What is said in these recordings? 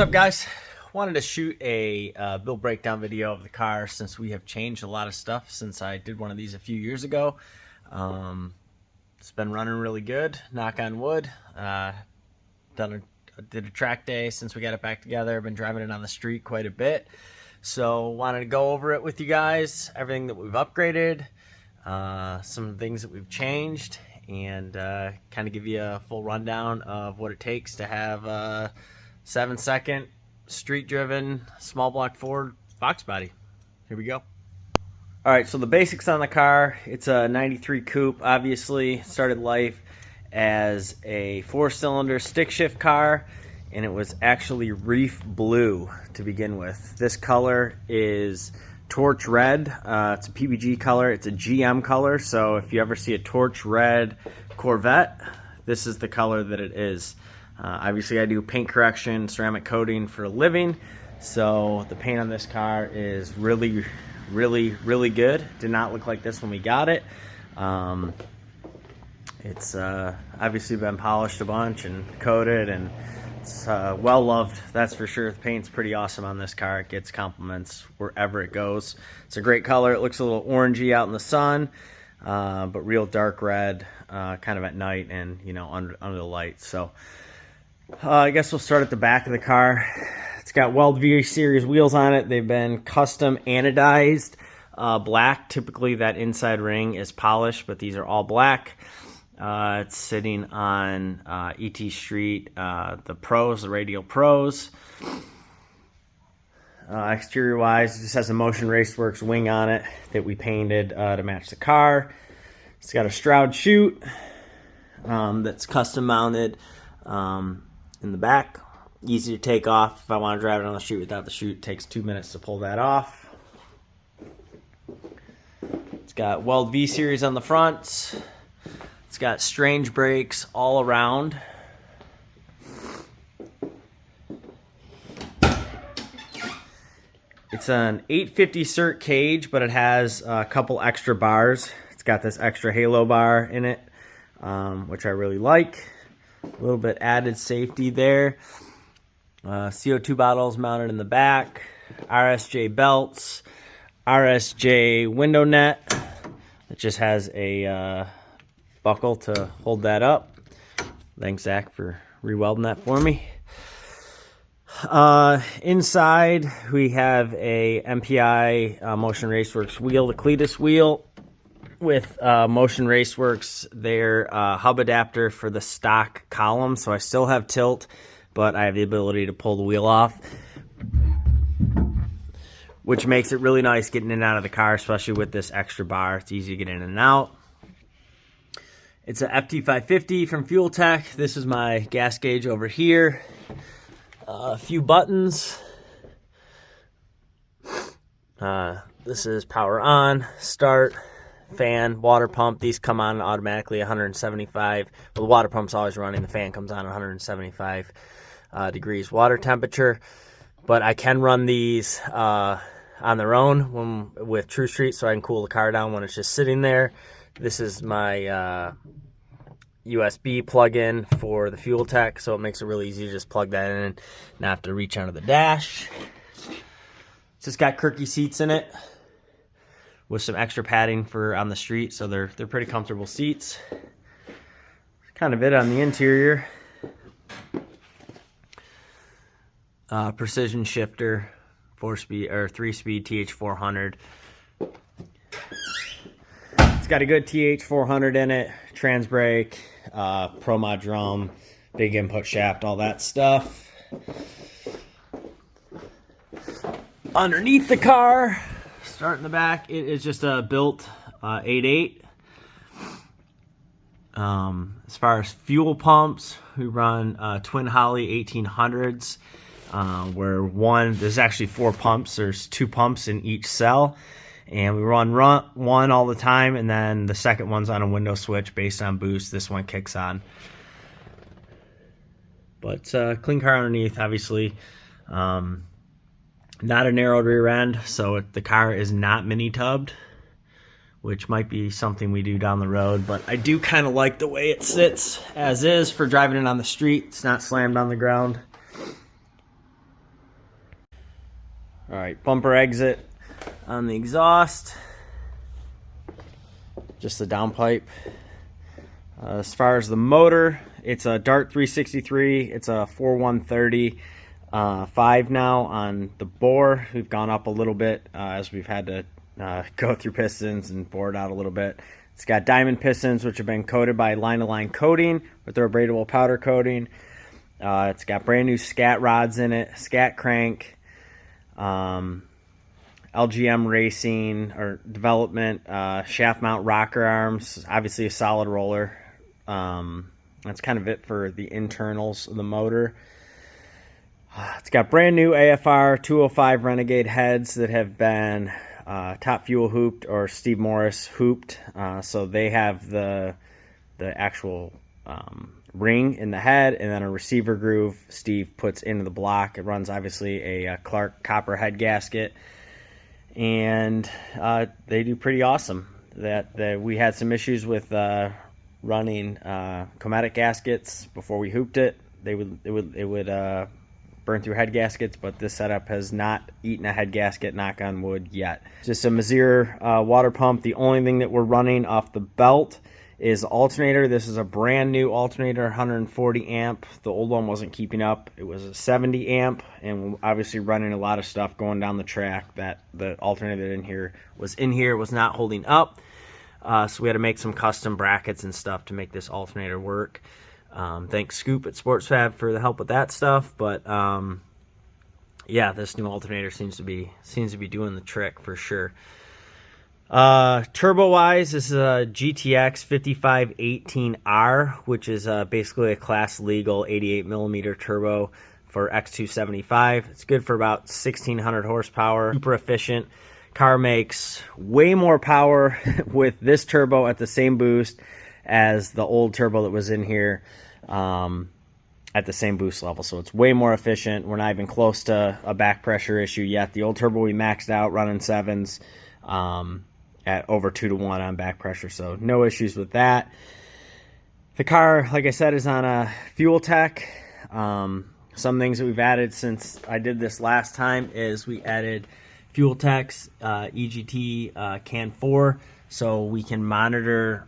up, guys? Wanted to shoot a build breakdown video of the car since we have changed a lot of stuff since I did one of these a few years ago. It's been running really good, knock on wood. Did a track day since we got it back together. Been driving it on the street quite a bit, so wanted to go over it with you guys, everything that we've upgraded, some things that we've changed, and kind of give you a full rundown of what it takes to have a 7-second street driven small block Ford Fox body. Here we go. All right, so the basics on the car: it's a 93 coupe. Obviously started life as a 4-cylinder stick shift car, and it was actually reef blue to begin with. This color is torch red. It's a PBG color. It's a GM color, so if you ever see a torch red Corvette, this is the color that it is. Obviously I do paint correction, ceramic coating for a living, so the paint on this car is really good. Did not look like this when we got it. It's obviously been polished a bunch and coated, and it's well loved, that's for sure. The paint's pretty awesome on this car. It gets compliments wherever it goes. It's a great color. It looks a little orangey out in the sun, but real dark red kind of at night and, you know, under the lights. So I guess we'll start at the back of the car. It's got Weld V series wheels on it. They've been custom anodized black. Typically that inside ring is polished, but these are all black. It's sitting on ET Street, the Pros, the Radial Pros. Exterior wise, it just has a Motion Raceworks wing on it that we painted to match the car. It's got a Stroud chute that's custom mounted in the back. Easy to take off. If I want to drive it on the street without the chute, it takes 2 minutes to pull that off. It's got Weld V series on the front. It's got strange brakes all around. It's an 850 cert cage, but it has a couple extra bars. It's got this extra halo bar in it, which I really like. A little bit added safety there. CO2 bottles mounted in the back. RSJ belts. RSJ window net. It just has a buckle to hold that up. Thanks, Zach, for re-welding that for me. Inside we have a MPI Motion Raceworks wheel, the Cletus wheel with Motion Raceworks, their hub adapter for the stock column. So I still have tilt, but I have the ability to pull the wheel off, which makes it really nice getting in and out of the car, especially with this extra bar. It's easy to get in and out. It's a FT550 from Fuel Tech. This is my gas gauge over here. A few buttons. This is power on, start, fan, water pump. These come on automatically 175. Well, the water pump's always running. The fan comes on 175 degrees water temperature. But I can run these on their own with True Street, so I can cool the car down when it's just sitting there. This is my USB plug-in for the Fuel Tech, so it makes it really easy to just plug that in and not have to reach under the dash. It's just got Kirky seats in it with some extra padding for on the street, so they're pretty comfortable seats. That's kind of it on the interior. Precision shifter, 4-speed or 3-speed TH400. It's got a good TH400 in it, trans brake, Pro Mod drum, big input shaft, all that stuff. Underneath the car, start in the back, it is just a built 8.8. As far as fuel pumps, we run Twin Holly 1800s, where there's actually 4 pumps. There's 2 pumps in each cell. And we run one all the time, and then the second one's on a window switch based on boost. This one kicks on. But clean car underneath, obviously. Not a narrowed rear end, so the car is not mini tubbed, which might be something we do down the road. But I do kind of like the way it sits as is for driving it on the street. It's not slammed on the ground. All right, bumper exit on the exhaust. Just the downpipe. As far as the motor, it's a Dart 363. It's a 4130 5 now on the bore. We've gone up a little bit as we've had to go through pistons and bore it out a little bit. It's got diamond pistons, which have been coated by line-to-line coating with their abradable powder coating. It's got brand new scat rods in it, scat crank, LGM racing or development, shaft mount rocker arms, obviously a solid roller. That's kind of it for the internals of the motor. It's got brand new AFR 205 Renegade heads that have been Top Fuel hooped or Steve Morris hooped. So they have the actual ring in the head and then a receiver groove Steve puts into the block. It runs obviously a Clark copper head gasket, and they do pretty awesome. That we had some issues with running chromatic gaskets before we hooped it. It would burn through head gaskets, but this setup has not eaten a head gasket, knock on wood, yet. Just a Mazir water pump. The only thing that we're running off the belt is alternator. This is a brand new alternator, 140 amp. The old one wasn't keeping up. It was a 70 amp, and obviously running a lot of stuff going down the track that the alternator was not holding up. So we had to make some custom brackets and stuff to make this alternator work. Thanks Scoop at Sports Fab for the help with that stuff. But yeah, this new alternator seems to be doing the trick for sure. Turbo wise, this is a GTX 5518R, which is basically a class legal 88 millimeter turbo for X275. It's good for about 1600 horsepower, super efficient. Car makes way more power with this turbo at the same boost as the old turbo that was in here at the same boost level. So it's way more efficient. We're not even close to a back pressure issue yet. The old turbo we maxed out running 7s at over 2-to-1 on back pressure, so no issues with that. The car, like I said, is on a fuel tech. Some things that we've added since I did this last time is we added Fuel Tech's EGT CAN 4, so we can monitor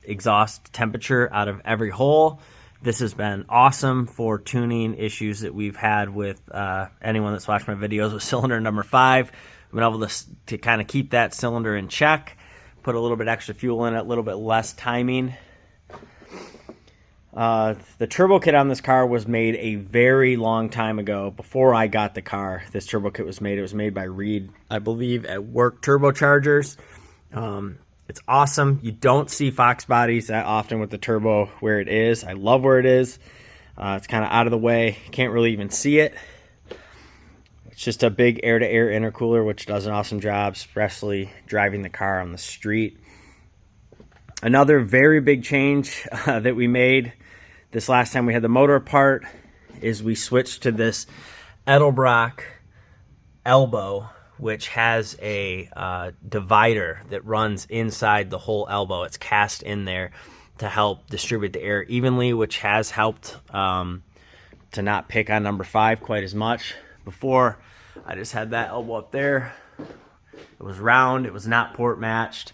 exhaust temperature out of every hole. This has been awesome for tuning issues that we've had with anyone that's watched my videos with cylinder number 5. I've been able to kind of keep that cylinder in check, put a little bit extra fuel in it, a little bit less timing. The turbo kit on this car was made a very long time ago. Before I got the car, this turbo kit was made. It was made by Reed, I believe, at Work Turbochargers. It's awesome. You don't see Fox bodies that often with the turbo where it is. I love where it is. It's kind of out of the way. Can't really even see it. It's just a big air-to-air intercooler, which does an awesome job, especially driving the car on the street. Another very big change that we made this last time we had the motor apart is we switched to this Edelbrock elbow, which has a divider that runs inside the whole elbow. It's cast in there to help distribute the air evenly, which has helped to not pick on number 5 quite as much. Before, I just had that elbow up there. It was round, it was not port matched,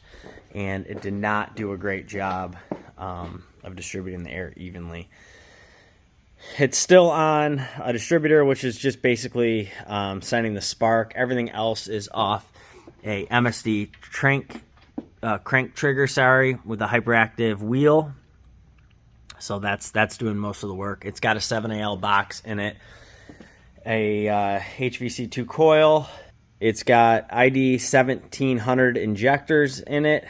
and it did not do a great job of distributing the air evenly. It's still on a distributor, which is just basically sending the spark. Everything else is off a MSD crank trigger, with a hyperactive wheel. So that's doing most of the work. It's got a 7AL box in it, a HVC2 coil. It's got ID 1700 injectors in it.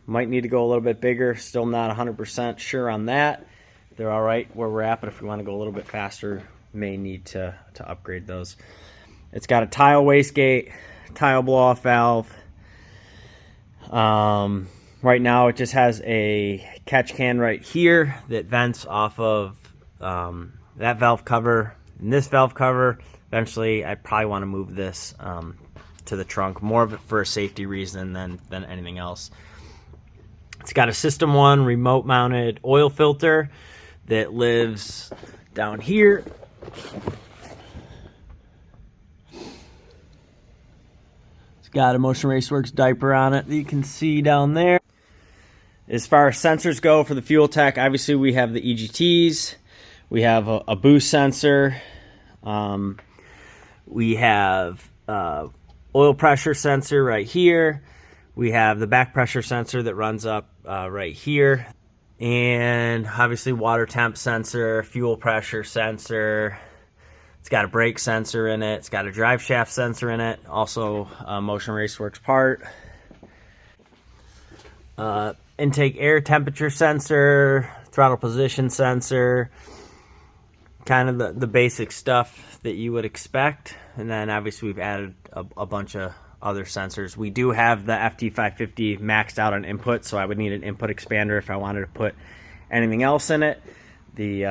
Might need to go a little bit bigger. Still not 100% sure on that. They're all right where we're at, but if we want to go a little bit faster, may need to upgrade those. It's got a tile wastegate, tile blow-off valve. Right now it just has a catch can right here that vents off of that valve cover and this valve cover. Eventually I probably want to move this to the trunk, more of it for a safety reason than anything else. It's got a System 1 remote mounted oil filter that lives down here. got a Motion Raceworks diaper on it that you can see down there. As far as sensors go for the fuel tech, obviously we have the EGTs. We have a boost sensor. We have oil pressure sensor right here. We have the back pressure sensor that runs up right here. And obviously water temp sensor, fuel pressure sensor. It's got a brake sensor in it. It's got a drive shaft sensor in it. Also a Motion Raceworks part. Intake air temperature sensor, throttle position sensor. Kind of the basic stuff that you would expect. And then obviously we've added a bunch of other sensors. We do have the FT550 maxed out on input, so I would need an input expander if I wanted to put anything else in it. The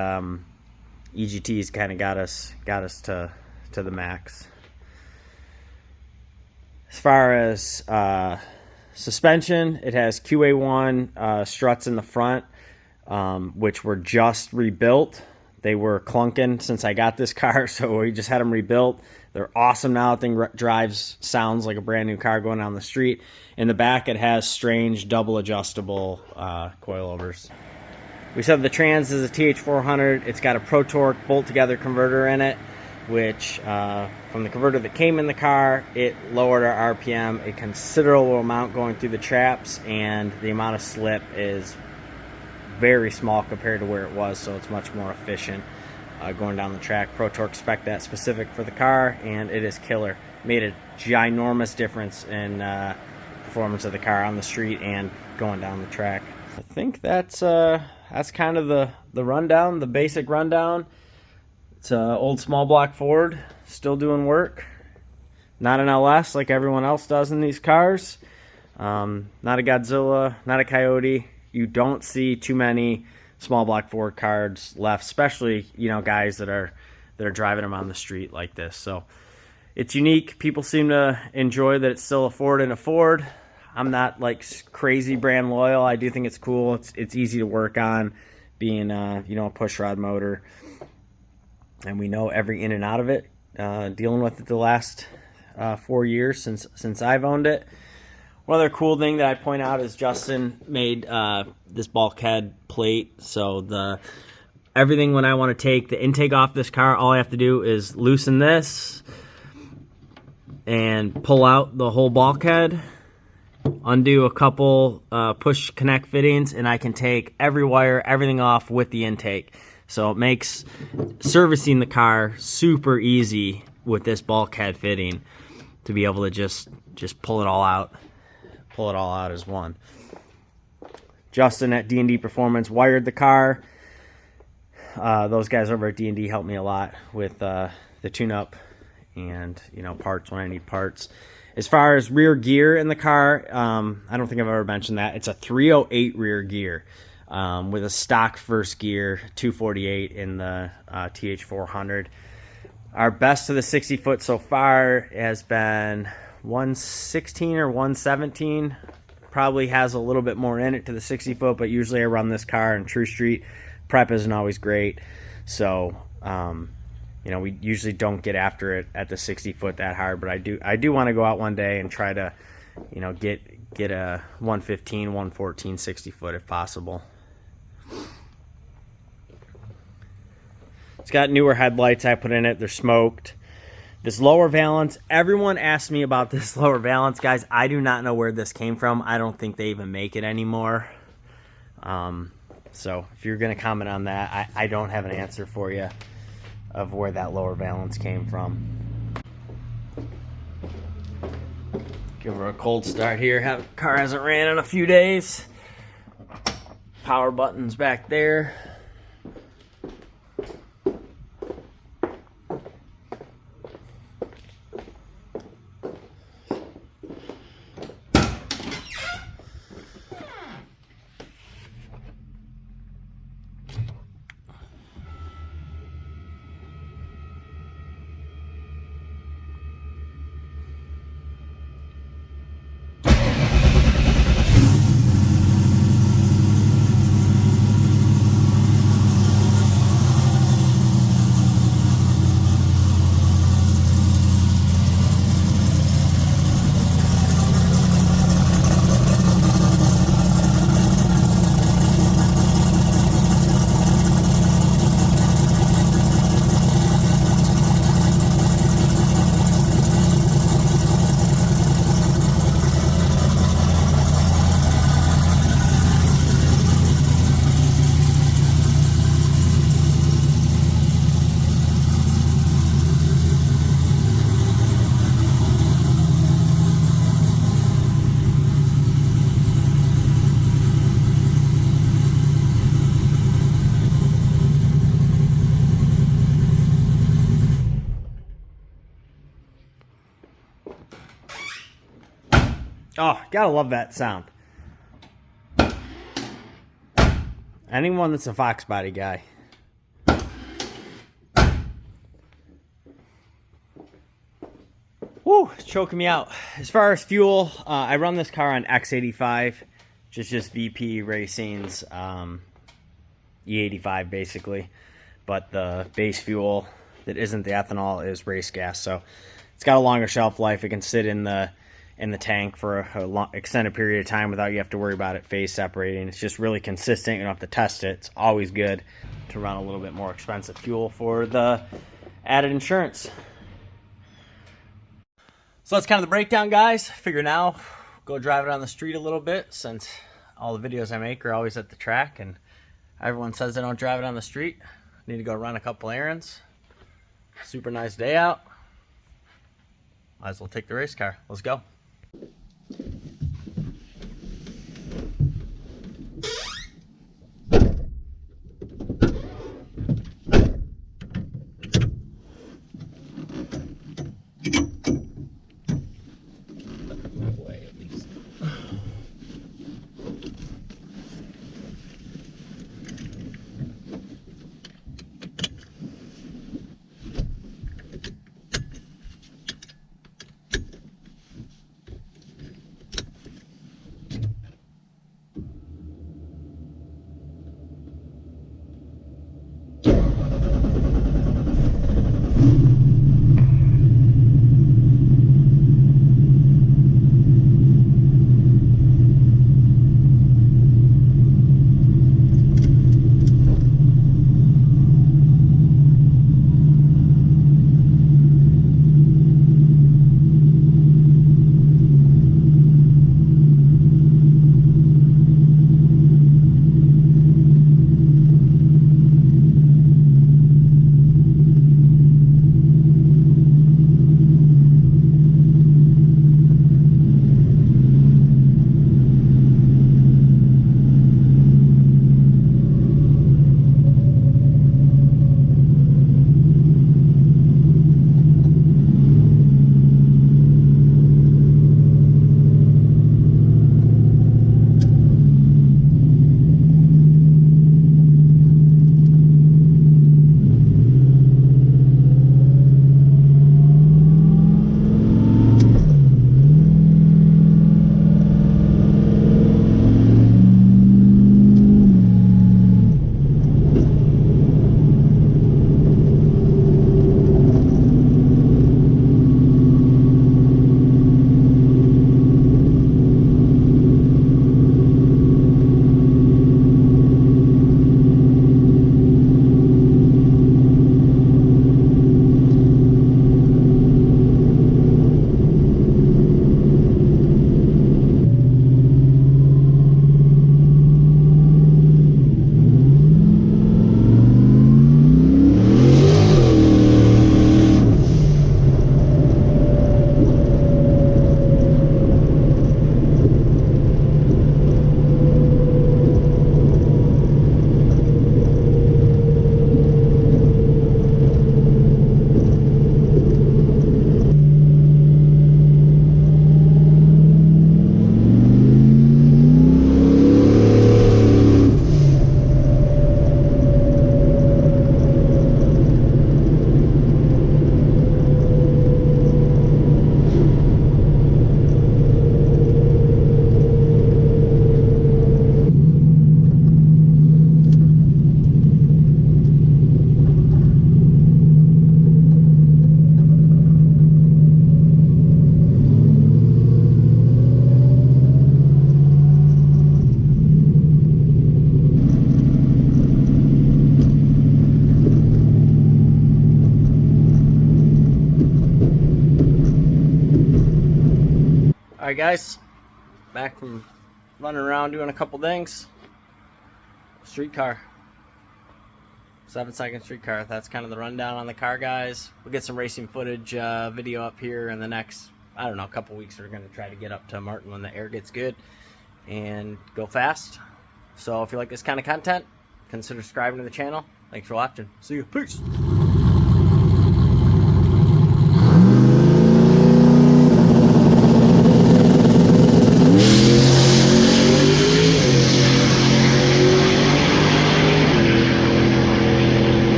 EGTs kind of got us to the max. As far as suspension, it has QA1 struts in the front, which were just rebuilt. They were clunking since I got this car, so we just had them rebuilt. They're awesome now. The thing drives, sounds like a brand new car going down the street. In the back, it has strange double adjustable coilovers. We said the trans is a TH400. It's got a Pro Torque bolt together converter in it, which from the converter that came in the car, it lowered our RPM a considerable amount going through the traps, and the amount of slip is very small compared to where it was, so it's much more efficient going down the track. Pro Torque spec that specific for the car, and it is killer. Made a ginormous difference in performance of the car on the street and going down the track. I think that's kind of the rundown, the basic rundown. It's an old small block Ford, still doing work. Not an LS like everyone else does in these cars. Not a Godzilla, not a Coyote. You don't see too many small block Ford cars left, especially, you know, guys that are driving them on the street like this. So it's unique. People seem to enjoy that it's still a Ford and a Ford. I'm not like crazy brand loyal. I do think it's cool. It's easy to work on, being you know, a push rod motor, and we know every in and out of it. Dealing with it the last 4 years since I've owned it. One other cool thing that I point out is Justin made this bulkhead plate. So everything, when I want to take the intake off this car, all I have to do is loosen this and pull out the whole bulkhead, undo a couple push connect fittings, and I can take every wire, everything off with the intake. So it makes servicing the car super easy with this bulkhead fitting, to be able to just pull it all out. Pull it all out as one. Justin at D&D Performance wired the car. Those guys over at D&D helped me a lot with the tune-up and, you know, parts when I need parts. As far as rear gear in the car, I don't think I've ever mentioned that. It's a 308 rear gear with a stock first gear, 248 in the TH400. Our best to the 60 foot so far has been 116 or 117. Probably has a little bit more in it to the 60 foot, but usually I run this car in True Street. Prep isn't always great, so you know, we usually don't get after it at the 60 foot that hard, but I do want to go out one day and try to, you know, get a 115, 114, 60 foot if possible. It's got newer headlights I put in it. They're smoked. This lower valance, everyone asks me about this lower valance. Guys, I do not know where this came from. I don't think they even make it anymore. So if you're going to comment on that, I don't have an answer for you of where that lower valance came from. Give her a cold start here. Car hasn't ran in a few days. Power button's back there. Oh, gotta love that sound. Anyone that's a Fox body guy. Woo, it's choking me out. As far as fuel, I run this car on X85, which is just VP Racing's E85 basically. But the base fuel that isn't the ethanol is race gas, so it's got a longer shelf life. It can sit in the tank for a long, extended period of time without you have to worry about it phase separating. It's just really consistent. You don't have to test it. It's always good to run a little bit more expensive fuel for the added insurance. So that's kind of the breakdown, guys. Figure now, go drive it on the street a little bit, since all the videos I make are always at the track and everyone says they don't drive it on the street. Need to go run a couple errands. Super nice day out. Might as well take the race car. Let's go. Alright guys, back from running around doing a couple things. Streetcar. 7-second streetcar. That's kind of the rundown on the car, guys. We'll get some racing footage video up here in the next, I don't know, couple weeks. We're going to try to get up to Martin when the air gets good and go fast. So if you like this kind of content, consider subscribing to the channel. Thanks for watching. See you. Peace.